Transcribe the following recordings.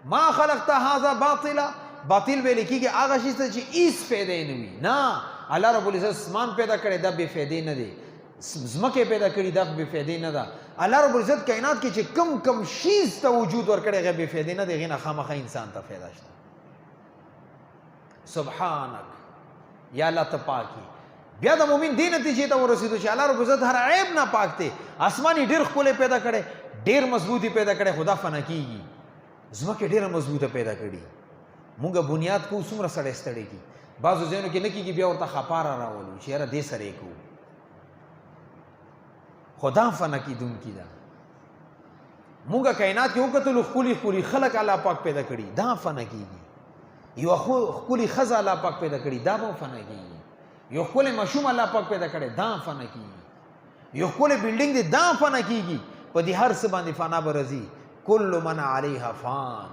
ما خلقت هذا باطلا، باطل ویل کیږي هغه شی چې هیڅ فایده نه وي. نه، الله رب العزت اسمان پیدا کړی دا بې فایدې نه دی، ځمکې پیدا کړي دا بې فایدې نه ده. الله رب العزت کائنات کې چې کم شیز ته وجود ورکړی هغه بې فایدې نه دی، هغې نه خامخا انسان ته فایده شته. سبحانک یا الله ته پاکي. بیا د مؤمن دې نتیجې ته ورسېدو چې الله رب العزت هر عیب نه پاک دی. اسمان یې ډېر ښکلی پیدا کړی، ډېر مضبوط یې پیدا کړی، خو دا فنا کېږي. ځمکې ډېره مضبوطه پیدا کړي، مونږ بنیاد کوو څومره سړی ستړی کي، بعضو ځایونو کې نه کېږي، بیا ورته خپاره راولو چې یاره دې سره یې کوو، خو دا فنا کېدونکي ده. مونږ کائنات کې وکتلو ښکلي خلک الله پاک پیدا کړي، دا فنا کېږي. یو ښکلي ښځه الله پاک پیدا کړي، دا به فنا کېږي. یو ښکلی ماشوم الله پاک پیدا کړی، دا فنا کېږي. یو ښکلی بلډینګ دی، دا فنا کېږي. په دې هر څه باندې فنا به راځي. کل من علیها فان،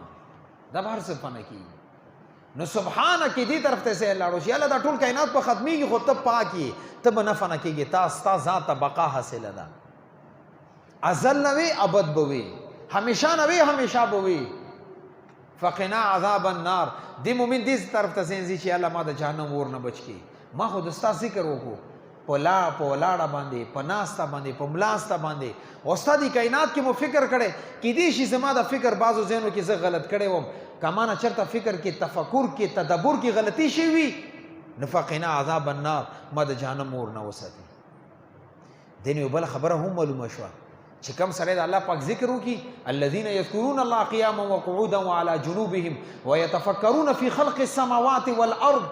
دا به هر څه فنا کېږي. نو سبحانه کې دې طرف ته سې لاړو چې الله دا ټول کائنات په ختمېږي، خو ته پاک یې، ته به نه فنا کېږي، ستا ذات ته بقا حاصله ده. ازل نه وې ابد به وې، همیشه نه وې همیشه به وې. فقنا عذاب النار. دې مؤمن دې طرف ته ځي چې الله ما د جهنم اور نه بچ کړي. ما خو د ستا ذکر وکړو په ولاړه باندې، په ناسته باندې، په ملاسته باندې، او ستا دې کائنات کې مو فکر کړی. کیدای شي زما د فکر بعضو ځایونو کې زه غلط کړی وم، که ما نه چېرته فکر کې، تفکر کې، تدبر کې غلطي شوي وي، نو فقنا عذاب النار، ما د جهنم اور نه وساتي. دې نو یو بله خبره هم معلومه شوه چې کوم سړی د الله پاک ذکر وکړي، الذین یذکرون الله قیاما وقعودا وعلى جنوبهم ویتفکرون فی خلق السماوات والارض.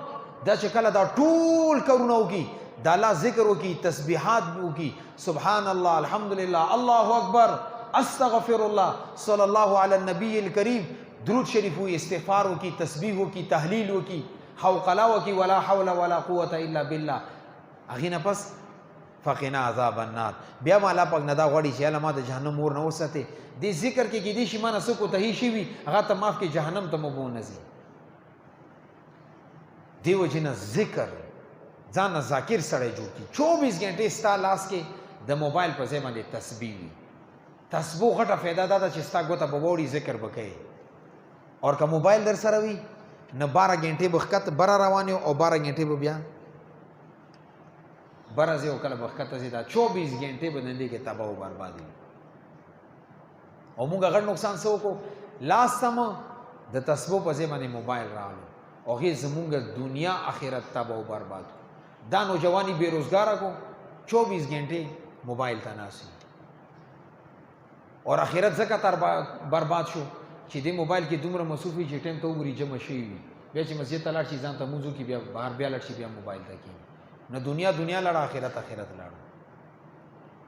دا چې کله دا ټول کارونه وکړي، د الله ذکر وکړي، تسبیحات وکړي، سبحان الله، الحمدلله، الله اکبر، استغفر الله، صلی الله علی النبی الکریم، درود شریف وکړي، استغفار وکړي، تسبیح وکړي، تحلیل وکړي، حوقله وکړي، ولا حول ولا قوة الا بالله. هغې نه پس فقنا عذاب النار. بیا ما الله پاک نه دا غواړي چې الله ما د جهنم اور نه وساتې. دې ذکر کې کیدای شي ما نه څه کوتاهي شوي، هغه ته معاف کړي، جهنم ته مو به ونه ځي. دې وجې نه ذکر ځان نه ذاکر سړی جوړ کړي. 24 غنټې ستا لاس کې د موبایل په ځای باندې تسبیح وي. تسبیح غټه فایده دا ده چې ستا ګوته به وړي، ذکر به کوې. اور که موبایل در سره وي نه 12 غنټې به ښکته بره روان یو، او 12 غنټې به بیا بره ځې، او کله به ښکته ځې. دا 24 غنټې به دندې کې تباه و برباد وي. او مونږ غټ نقصان څه وکړو؟ لاس ته مو د تسبیح په ځای باندې موبایل راغلو، او هغې زمونږ دنیا آخرت تباه و برباد کړو. دا نوجوانی بېروزګاره کو، 24 غنټې موبایل ته ناست، اور آخرت ځکه تر برباد شو چې دې موبایل کې دومره مصروف وي چې ټایم ته وګوري جمع شوي وي. بیا چې مسجد ته لاړ شي، ځان ته لمونځ وکړي، بیا بهر بیا لاړ شي، بیا موبایل ته کښېني. نه دنیا لاړه، آخرت لاړه.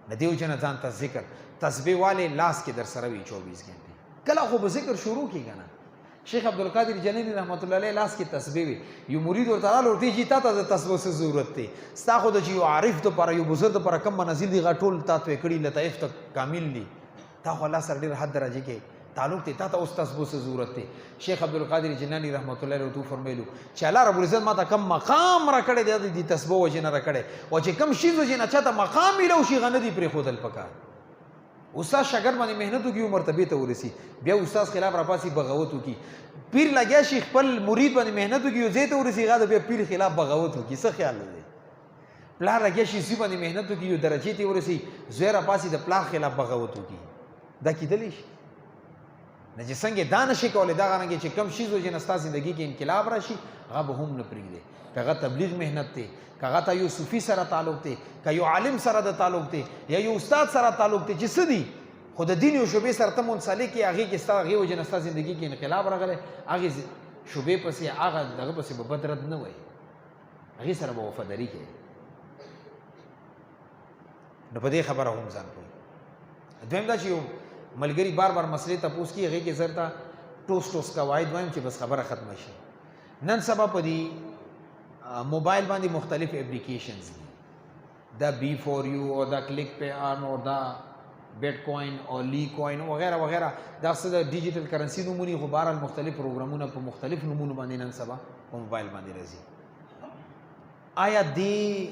نه دې وجه نه ځان ته ذکر تسبیح والے لاس کې در سره وي 24 غنټې. کله خو به ذکر شروع کړي که نه. شیخ عبدالقادر جلیلی رحمت الله علیه لاس کې تسبیح وي. یو مرید ورته راغلی، ورته یې چې تا ته د تسبیح څه ضرورت دی؟ ستا خو د چې یو عارف دپاره، یو بزرګ دپاره کوم منازل دي، هغه ټول تا توی کړي، لطایف ته کامل دي. تا خو الله سره ډېر حد درجې کې تعلق دی، تا ته اوس تسبیح څه ضرورت دی؟ شیخ عبدالقادر جیلانی رحمت الله علیه ورته وفرمیلو چې الله رب العزت ما ته کوم مقام راکړی دی، د تسبیح وجې نه راکړی، او چې کوم شي وجې نه چاته مقام میلو شي، هغه نه دي پرېښودل پکار. استاد شاګرد باندې محنت وکړي، مرتبې ته ورسي، بیا استاد خلاف راپاسي، بغاوت وکړي. پیر لګیا شي خپل مرید باندې محنت وکړي، یو ځای ته ورسي، هغه بیا پیر خلاف بغاوت وکړي. څه خیال دی؟ پلار لګیا شي زوی باندې محنت وکړي، یو درجې ته ورسي، زوی راپاسي د پلار خلاف بغاوت وکړي. دا کیدلی شي نه چې څنګه دا نشي کولی، دغه رنګې چې کم شي وجې نه ستا زندګي کې انقلاب راشي، هغه به هم نه پرېږدي. که هغه تبلیغ محنت دی، که هغه ته یو صوفي سره تعلق دی، که یو عالم سره د تعلق دی، یا یو استاد سره تعلق دی، چې څه دي خو د دین یو شعبې سره ته منسلک یې، هغې کې ستا هغې وجې نه ستا زندګي کې انقلاب راغلی، هغې شعبې پسې هغه دغه پسې به بد رد نه وایي، هغې سره به وفاداري کوي. نو په دې خبره هم ځان پوهېږي. دویم دا چې یو ملګري بار مسلې تپوس کړي، هغې کې زر ته ټوس قواعد وایم چې بس خبره ختمه شي. نن سبا په دې موبایل باندې مختلف اپلیکیشنز دي، دا B4U او دا کلیک پے آن او دا بیٹ کوین او لی کوین وغیرہ وغیرہ، دا څه د ډیجیټل کرنسي نومونې، خو بهرحال مختلف پروګرامونه په مختلف نومونو باندې نن سبا په موبایل باندې راځي. آیا دې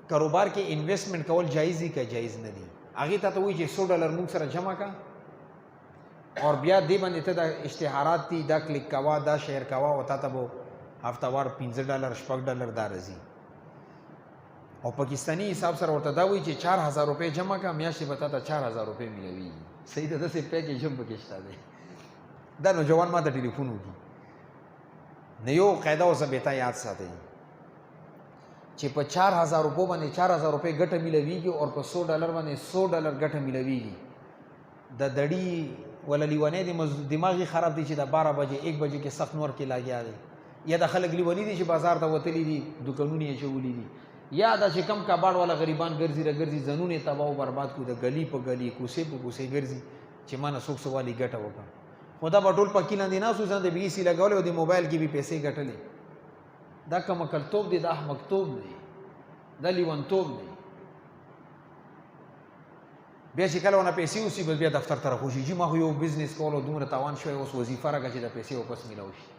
کاروبار کې انویسټمنټ کول جایز دي که جایز نه دي؟ هغې ته وایي چې $100 موږ سره جمع کا، اور بیا دې باندې ته دا اشتهارات دي دا کلیک کوا دا شیر کوا او تا ته به هفتهوار $15 $6 دا راځي او پاکستانی حساب سره ورته دا وایي چې 4000 روپۍ جمع کا میاشتې به تا ته 4000 روپۍ میلوي صحیح ده داسې پیکیج هم پکې شته دی دا نوجوان ما ته ټلیفون وکړي نه یو قاعده اوسه بهتا یاد ساتئ چې په 4000 روپو باندې 4000 روپۍ ګټه میلويږي او په $100 باندې $100 ګټه میلويږي د دړي ولا لیوانې د دماغي خراب دي چې د 12 بجې 1 بجې کې سخت نور کې لاګیا دي یا د خلک لیونی دي چې بازار ته وتلی دي دکانونه یې چولي دي یا دا چې کم کباړ والا غریبان ګرځي راګرځي زنونه تباہ او برباد کو د گلی په گلی کوسه په کوسه ګرځي چې مانه څوک سوالي ګټه وکړه خدا په ټول پکې لاندې ناسو ځان د بیسي لګول او د موبایل کې به پیسې ګټلې دا کوم کلتوب دی دا احمقتوب دی دا لیونتوب دی بیا چې کله ونه پیسې اوسي بیا دفتر ته راخوشي چې ما خو یو بزنس کولو دومره تاوان شوی اوس وظیفه راکړه چې د پیسې واپس میلاو شي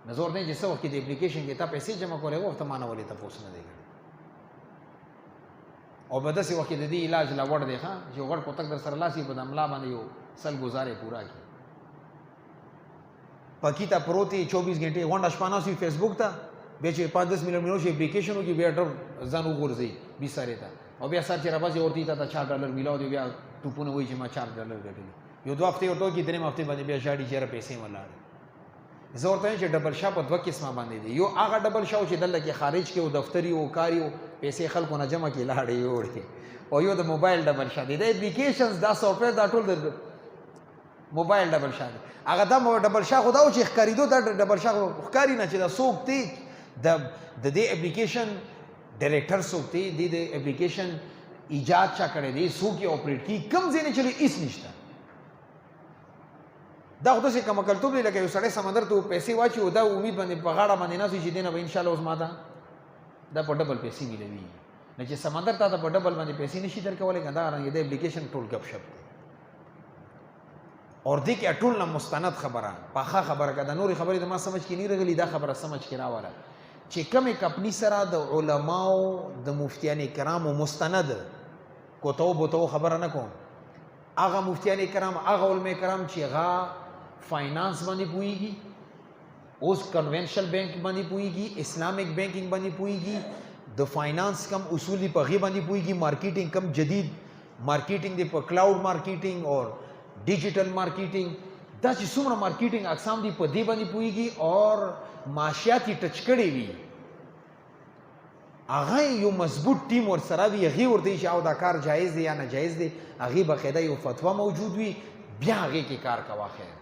نظر نه چې څه وخت کې د اپلیکیشن کې تا پیسې جمع کولې وخت مانه ولې تاسو نه دی او په داسې وخت کې د دې علاج لا وړ دی ښا چې وړ کوتک در سره لاسي په دملا باندې یو سل گزارې پورا کی پکیتا پروتي 24 غنټه غونډه شپانه سي فیسبوک ته به چې 5-10 منټ شي اپلیکیشنو کې بیا ډر ځان وګورځي 20 سره تا او بیا سر چې راځي ورته تا $4 میلاو دی بیا ټوپونه وایي چې ما $4 ګټلې یو دوه هفته ورته کې درې هفته باندې بیا شاړي چیرې پیسې ولاړ زه ورته چې ډبل شاپ په دوه قسمه باندې دی یو هغه ډبل شاو چې دلته کې خارج کې او دفتری او کاری او پیسې خلکو نه جمع کې لاړې وړي او یو د موبایل ډبل شاپ دی د اپلیکیشنز دا سافټویر دا ټول د موبایل ډبل شاپ هغه دا ډبل شاپ خو دا چې ښکاریدو دا ډبل شاپ ښکاری نه چې دا څوک دی د دې اپلیکیشن ډایریکټر څوک دی د اپلیکیشن ایجاد چا کړی دی څوک یې اپریټ کی کم ځای نه چلی هیڅ نشته دا خو داسې کومه کلتوب دی لکه یو سړی سمندر ته پیسې واچي دا امید باندې په غاړه باندې ناست وي چې دی نه به انشاءالله اوس ما ته دا په ډبل پیسې میلوي نه چې سمندر ته په ډبل باندې پیسې نشي درکولی که دا رنګې د اپلیکیشن ټول ګپ شپ دی اور دې کې ټول نه مستند خبره پاخه خبره که د نورې خبرې د ما سمجھ کې نه راغلي دا خبره سمجھ کې راوله چې کومې کمپني سره د علماو د مفتیان کرامو مستند کوتو بوتو خبره نه کوم هغه مفتیان کرام هغه علماء کرام چې هغه فائنانس باندې پوهیږي اوس کنونشنل بینک باندې پوهیږي اسلامک بینکنګ باندې پوهیږي د فائنانس کم اصول دی په غي باندې پوهیږي مارکیټینګ کم جدید مارکیټینګ دی په کلاود مارکیټینګ او ډیجیټل مارکیټینګ دا چې څومره مارکیټینګ اقسام دي په دې باندې پوهیږي اور معاشیاتي ټچ کړي وي هغه یو مضبوط ټیم ور سره وي هغه ورته چې او دا کار جایز دی یا ناجایز دی هغه بقاعده یو فتوا موجود وي بیا هغه کې کار کوا خیر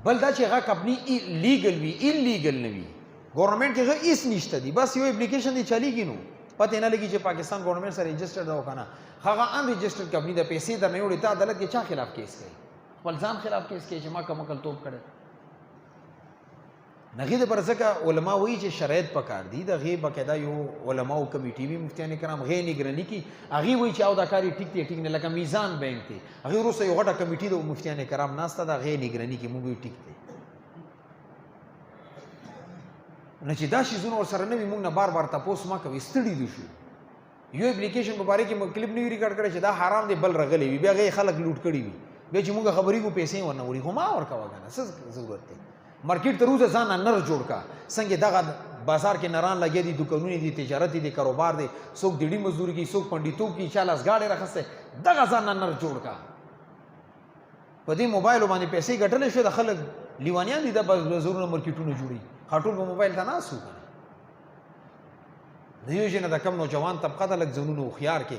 بل دا چې هغه کمپنی لیګل وي انلیګل نه وي ګورنمنت کې هغه هیڅ نشته دی بس یو اپلیکیشن دی چلیږي نو پته نه لګي چې پاکستان ګورنمنت سره رجسټر دا وکنه هغه ان رجسټرډ کمپنی د پیسې در نه وړي ته عدالت کې چا خلاف کیس کوي خپل ځان خلاف کیس کوي چې ما کوم کلتوب کړي نغې د پرځکه علما وایي چې شرایط پکار دي د غي بقاعده یو علما او کمیټي وی مفتیان کرام غي نگرانی کی هغه وایي چې او دا کاری ټیک دی ټیک نه لکه میزان بینک دی هغه روسه یو غټه کمیټي د مفتیان کرام ناسته دا غي نگرانی کی موږ ټیک دی نه چې دا شی زونه ور سره نه موږ نه بار بار تاسو ما کوي ستړي دي شو یو اپلیکیشن په باره کې مو کلیپ نیو ریکارډ کړی چې دا حرام دی بل رغلی وي بیا غي خلک لوټ کړي وي بیا چې موږ خبرې کو پیسې ورنه وړي خو ما ورکا وګنه څه ضرورت دی مارکیټ ته روزه ځان نر جوړ کا څنګه دغه بازار کې نران لګي دي دکانونه دي تجارت دي کاروبار دي څوک ډیډي مزدوري کوي څوک پندیتوب کوي چالاس گاډي راخسته دغه ځان نر جوړ کا په دې موبایل باندې پیسې ګټلې شو د خلک لیوانیان دي د بازارونو مارکیټونو جوړي خاطر په موبایل ته ناسو د یو جن د کم نوجوان طبقه د لک زونونو خيار کې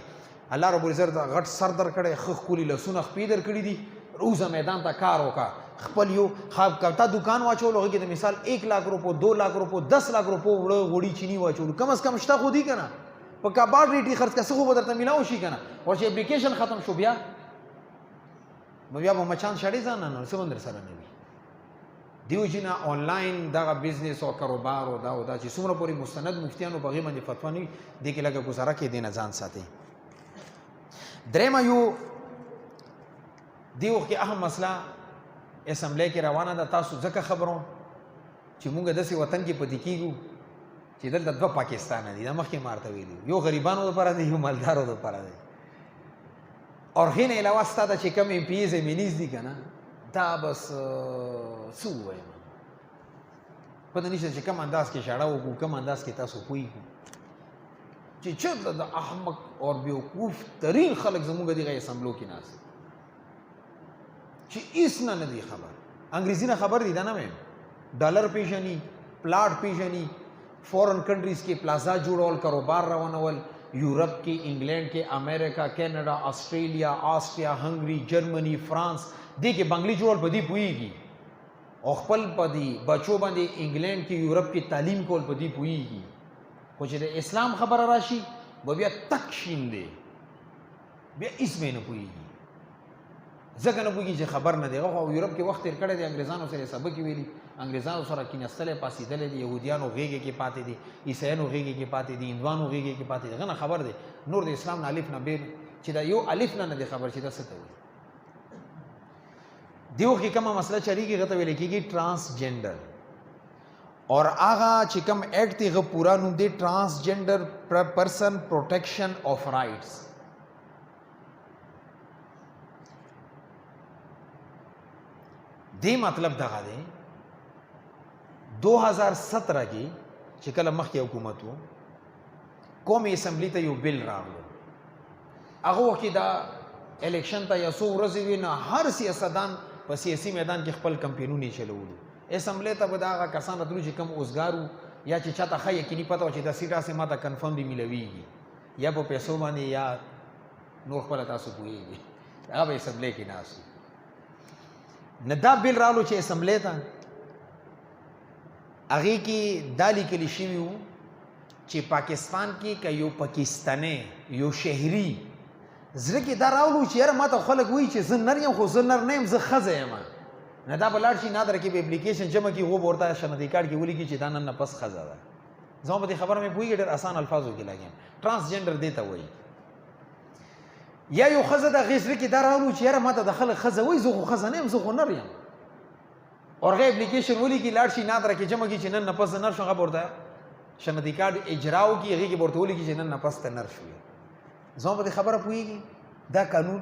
الله رب العزت غټ سر در کړي خخ کولی لسونه خپې در کړي دي روزه میدان ته کار وکا خپل یو خاب کتا دکان واچول هغه کې د مثال 1 लाख روپو 2 लाख روپو 10 लाख روپو وړي چینی واچول کم از کم شته خو دی کنه په کباړ ریټي خرڅ کسه خو بدرته ملاو شي کنه او چې اپلیکیشن ختم شو بیا به مچان شړې ځان نه سمندر سره نه وي دیو جنا آنلاین دغه بزنس او کاروبار او دا چې څومره پوری مستند مفتیانو په غي باندې فتوا نه دي کې لګه گزاره کې دینه ځان ساتي درېما یو دیو کې اهم مسله اسمبلی کې روانه ده تاسو ځکه خبرو چې مونږ د سي وطن کې پدې کېږو چې دلته دوه پاکستان دي دا مخکې مارته ویلي یو غریبانو لپاره دی یو مالدارو لپاره دی اور هین علاوه ستا د چې کوم ایم پی زمینیز دي که نه دا بس څه ووایم پته نشته چې کوم انداز کې اشاره وکړو کوم انداز کې تاسو پوهېږو چې چېرته د احمق اور بیوقوف ترین خلک زموږ دغه اسمبلو کې ناست چې هېڅ نه دی خبر انګریزي نه خبر دي دا نه وایم ډالر پیژني پلاټ پیژني فورن کنټریز کې پلازا جوړول کاروبار روانول یورپ کې انګلینډ کې امریکا کینیډا آسټرالیا آسټریا هنګري جرمني فرانس دې کې بنګلي جوړول په دې پوهېږي او خپل په دې بچو باندې انګلینډ کې یورپ کې تعلیم کول په دې پوهېږي خو چې د اسلام خبره راشي به بیا تک شین دی بیا هېڅ به نه پوهېږي ځکه نه پوهېږي چې خبر نه دی هغه خو یورپ کې وخت تېر کړی دی انګریزانو سره سبق ویلي انګریزانو سره کیناستلی پاسېدلی دی یهودیانو غېږې کې پاتې دي عیسایانو غېږې کې پاتې دي هندوانو غېږې کې پاتې دي هغه نه خبر دی نور د اسلام نه الف نه بېل چې دا یو الف نه دی خبر چې دا څه ته وایي دیو کې کومه مسله چلیږي هغه ته ویل کېږي ټرانسجنډر اور هغه چې کوم ایکټ دی هغه پورا نوم دی ټرانسجنډر پرسن پروټیکشن آف رائټس دی مطلب دغه دی 2017 کې چې کله مخکې حکومت و قومي اسمبلی ته یو بل راغلو هغه وخت کې دا الیکشن ته یو څو ورځې وي نه هر سیاستدان په سیاسي میدان کې خپل کمپینونه چلولو اسمبلی ته به د هغه کسان راتلو چې کم اوزګار وو یا چې چاته ښه یقیني پته وه چې دا سیټ هسې ما ته کنفرم دي میلویږي یا په پیسو باندې یا نور خپله تاسو پوهېږي هغه به اسمبلی کې ناست نه دا بل رالو چې اسمبلی ته هغې کې دا لیکلي شوي وو چې پاکستان کې که یو پاکستانی یو شهري زړه کې دا راولو چې یاره ما ته خلک وایي چې زه نر یم خو زه نر نه یم زه ښځه یم نه دا به لاړ شي نادره کې به اپلیکیشن جمع کړي هغو به ورته شناختي کارډ کې ولیکي چې دا نن نه پس ښځه ده زما په دې خبره مې پوهېږي ډېر اسان الفاظو کې لګیم ټرانسجنډر دې ته وایي یا یو ښځه د هغې زړه کې دا راولو چې یاره ما ته د خلک ښځه وایي زه خو ښځه نه یم زه خو نر یم اور هغه اپلیکیشن ولیکي لاړ شي نادره کې جمع کړي چې نن نه پس نر شو هغه به ورته شناختي کارډ اجرا وکړي هغې کې به ورته ولیکي چې نن نه پس ته نر شوې زما په دې خبره پوهېږي دا قانون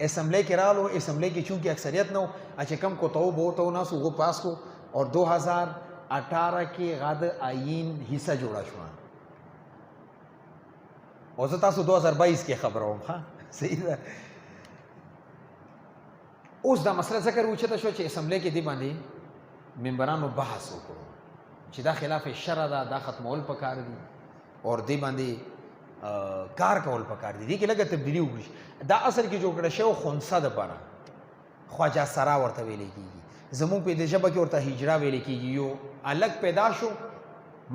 اسمبلی کې راغلو اسمبلی کې چونکې اکثریت نه و چې کم کوتاو به ورته وناستو هغو پاس کو اور 2018 کې هغه د آئین حصه جوړه شوه او زه تاسو 2022 کې خبروم ښه صحیح ده اوس دا مسله ذکر اوچته شو چې اسمبلی کې دې باندې ممبرانو بحث وکړو چې دا خلاف شرع ده دا ختمول پکار دي اور دې باندې کار کول پکار دي دې کې لږه تبدیلي وکړي دا اصل کې جوړ کړی شوی خنثی دپاره خواجه سرا ورته ویلی کېږي زمونږ په دې ژبه کې ورته هجره ویلی کېږي یو الګ پیدا شو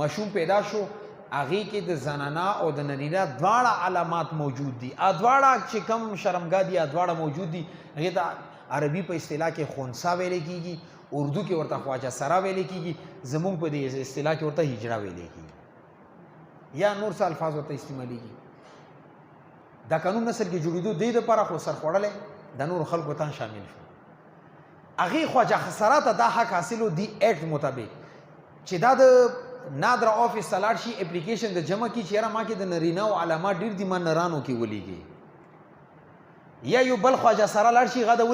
مشوم پیدا شو هغې کې د زنانه او د نرینه دواړه علامات موجود دي دواړه چې کم شرمګاه دي دواړه موجود دي هغې ته عربي په اصطلاح کې خنثی ویلی کېږي اردو کې ورته خواجه سرا ویلی کېږي زمونږ په دې اصطلاح کې ورته هجره ویلی کېږي یا نور څه الفاظ ورته استعمالیږي دا قانون نسل کې جوړېدو دې دپاره خو سرخوړلی د نورو خلکو ته شامل شو هغې خواجه سرا ته دا حق حاصلو دی ایکټ مطابق چې دا د نادره آفس ته لاړ شي اپلیکیشن د جمع کړي چې یاره ما کې د نرینهو علامات ډېر دي ما نرانو کې ولیږي یا یو بل خواجه سرا لاړ شي هغه د